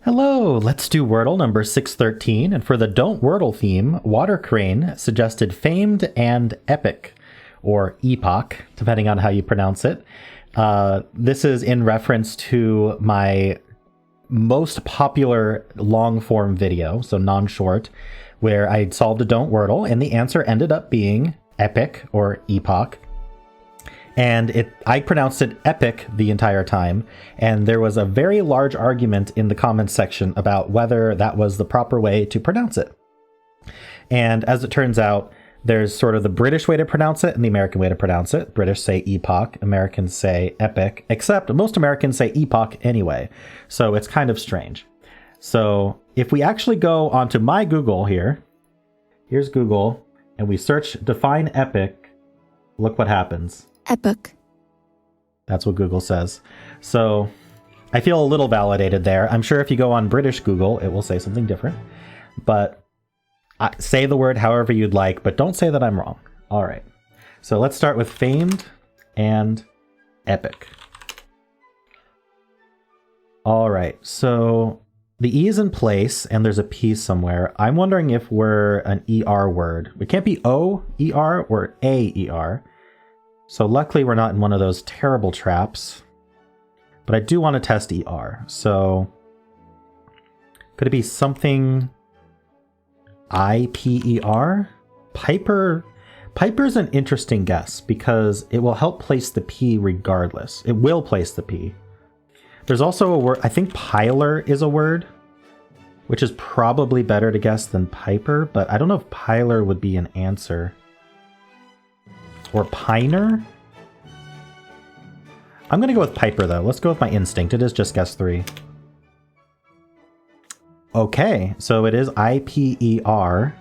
Hello, let's do Wordle number 613, and for the Don't Wordle theme, Water Crane suggested famed and epic, or ee-pock, depending on how you pronounce it. This is in reference to my most popular long-form video, so non-short, where I solved a Don't Wordle, and the answer ended up being epic, or ee-pock. And I pronounced it epic the entire time, and there was a very large argument in the comments section about whether that was the proper way to pronounce it. And as it turns out, there's sort of the British way to pronounce it and the American way to pronounce it. British say ee-pock, Americans say epic, except most Americans say ee-pock anyway, so it's kind of strange. So if we actually go onto my Google here, here's Google, and we search define epic, look what happens. Epic. That's what Google says. So I feel a little validated there. I'm sure if you go on British Google, it will say something different. But say the word however you'd like, but don't say that I'm wrong. All right. So let's start with famed and epic. All right. So the E is in place and there's a P somewhere. I'm wondering if we're an ER word. It can't be O-E-R or A-E-R. So luckily we're not in one of those terrible traps, but I do want to test ER. So could it be something I-P-E-R? Piper's an interesting guess because it will help place the P regardless. It will place the P. There's also a word, I think piler is a word, which is probably better to guess than Piper, but I don't know if piler would be an answer. Or Piner? I'm going to go with Piper, though. Let's go with my instinct. It is just guess 3. Okay, so it is I-P-E-R.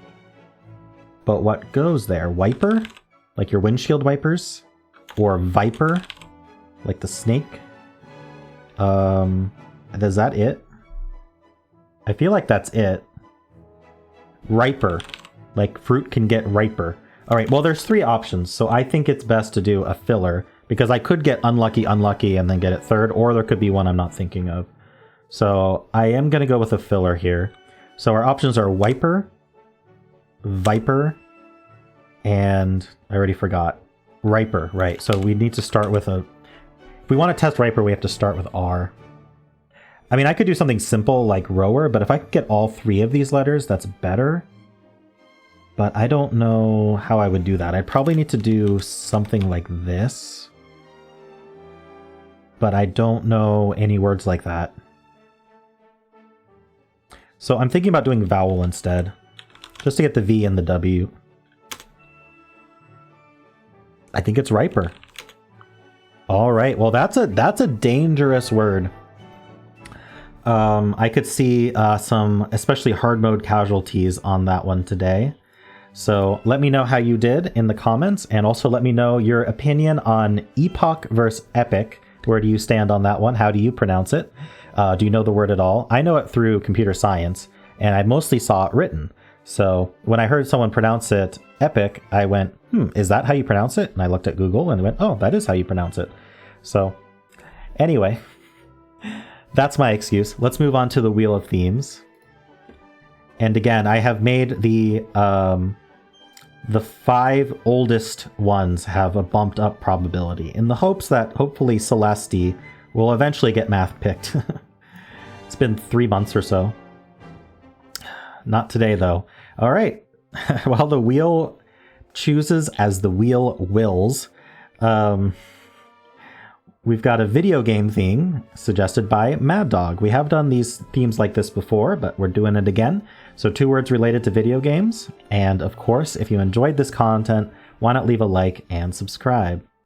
But what goes there? Wiper? Like your windshield wipers? Or Viper? Like the snake? Is that it? I feel like that's it. Riper. Like fruit can get riper. All right, well, there's 3 options, so I think it's best to do a filler, because I could get unlucky, and then get it third, or there could be one I'm not thinking of. So I am going to go with a filler here. So our options are Wiper, Viper, and I already forgot. Riper, right. So we need to start with a... If we want to test Riper, we have to start with R. I mean, I could do something simple like rower, but if I could get all 3 of these letters, that's better. But I don't know how I would do that. I'd probably need to do something like this. But I don't know any words like that. So I'm thinking about doing vowel instead. Just to get the V and the W. I think it's riper. All right, well that's a dangerous word. I could see some especially hard mode casualties on that one today. So let me know how you did in the comments, and also let me know your opinion on ee-pock versus epic. Where do you stand on that one? How do you pronounce it? Do you know the word at all? I know it through computer science, and I mostly saw it written. So when I heard someone pronounce it epic, I went, is that how you pronounce it? And I looked at Google and went, oh, that is how you pronounce it. So anyway, that's my excuse. Let's move on to the Wheel of Themes. And again, I have made the 5 oldest ones have a bumped up probability in the hopes that hopefully Celeste will eventually get math picked. It's been 3 months or so. Not today, though. All right. While the wheel chooses as the wheel wills, we've got a video game theme suggested by Mad Dog. We have done these themes like this before, but we're doing it again. So 2 words related to video games. And of course, if you enjoyed this content, why not leave a like and subscribe?